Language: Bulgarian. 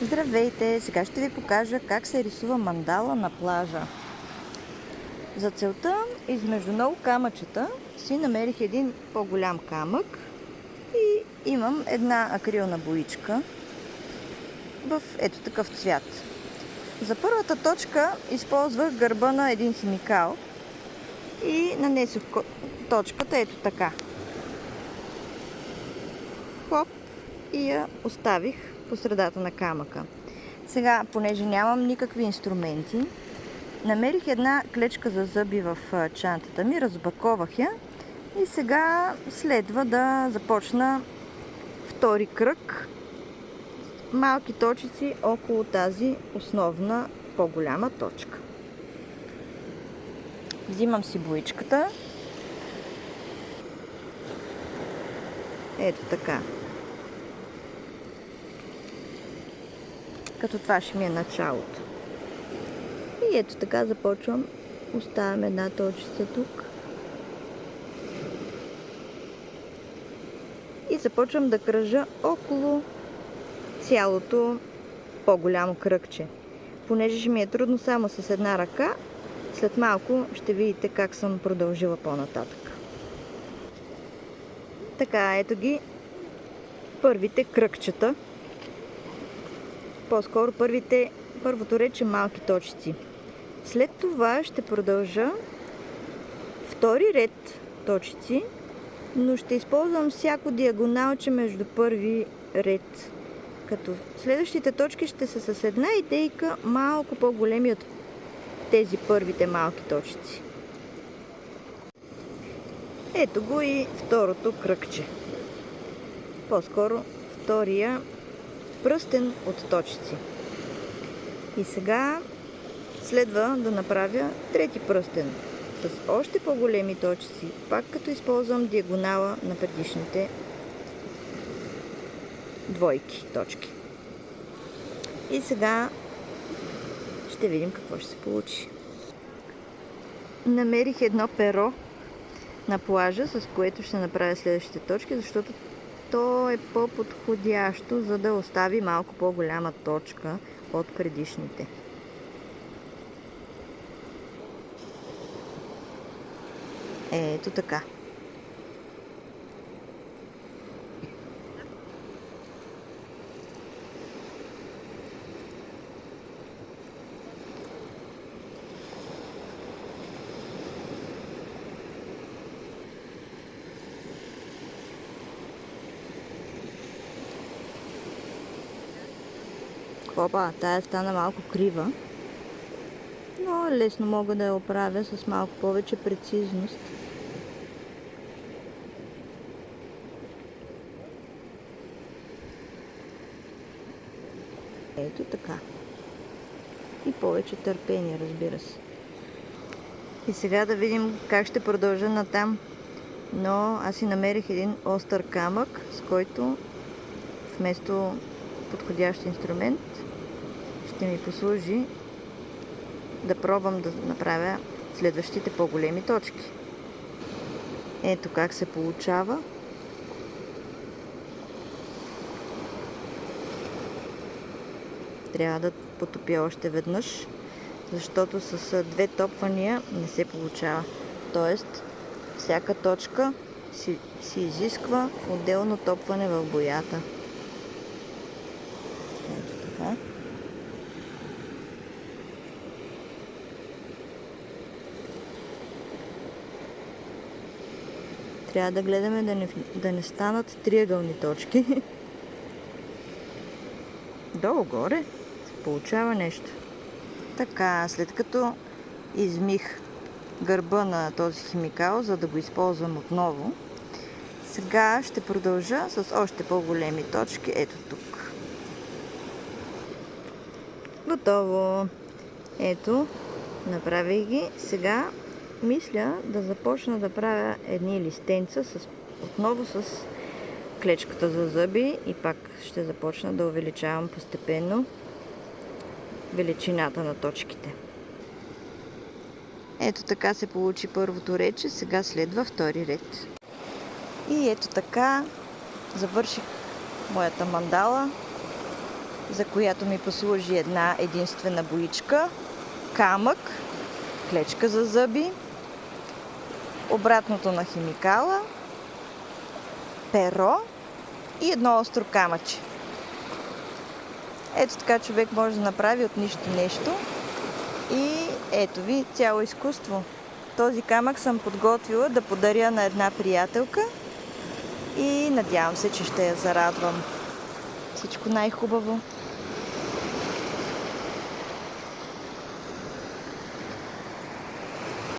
Здравейте! Сега ще ви покажа как се рисува мандала на плажа. За целта измежду много камъчета си намерих един по-голям камък и имам една акрилна боичка в ето такъв цвят. За първата точка използвах гърба на един химикал и нанесох точката ето така. Хоп, и я оставих по средата на камъка. Сега, понеже нямам никакви инструменти, намерих една клечка за зъби в чантата ми, разбаковах я и сега следва да започна втори кръг малки точици около тази основна по-голяма точка. Взимам си боичката. Ето така. Като това ще ми е началото. И ето така започвам. Оставям една точица тук. И започвам да кръжа около цялото по-голямо кръгче. Понеже ще ми е трудно само с една ръка, след малко ще видите как съм продължила по-нататък. Така, ето ги първите кръгчета. По-скоро първото рече малки точици. След това ще продължа втори ред точици, но ще използвам всяко диагоналче между първи ред. Като следващите точки ще са с една идейка малко по-големи от тези първите малки точици. Ето го и второто кръгче. По-скоро втория пръстен от точици. И сега следва да направя трети пръстен с още по-големи точици, пак като използвам диагонала на предишните двойки точки. И сега ще видим какво ще се получи. Намерих едно перо на плажа, с което ще направя следващите точки, защото то е по-подходящо, за да остави малко по-голяма точка от предишните. Ето така. Опа, тая стана малко крива, но лесно мога да я оправя с малко повече прецизност. Ето така. И повече търпение, разбира се. И сега да видим как ще продължа натам. Но аз си намерих един остър камък, с който вместо подходящ инструмент ще ми послужи да пробвам да направя следващите по-големи точки. Ето как се получава. Трябва да потопя още веднъж, защото с две топвания не се получава. Тоест, всяка точка си изисква отделно топване в боята. Ето така. Трябва да гледаме да не станат триъгълни точки. Долу-горе се получава нещо. Така, след като измих гърба на този химикал, за да го използвам отново, сега ще продължа с още по-големи точки. Ето тук. Готово! Ето, направих ги. Сега мисля да започна да правя едни листенца отново с клечката за зъби и пак ще започна да увеличавам постепенно величината на точките. Ето така се получи първото рече, сега следва втори ред. И ето така завърших моята мандала. за която ми послужи една единствена боичка, камък, клечка за зъби, обратното на химикала, перо и едно остро камъче. Ето така човек може да направи от нищо нещо. И ето ви цяло изкуство. Този камък съм подготвила да подаря на една приятелка и надявам се, че ще я зарадвам. Всичко най-хубаво!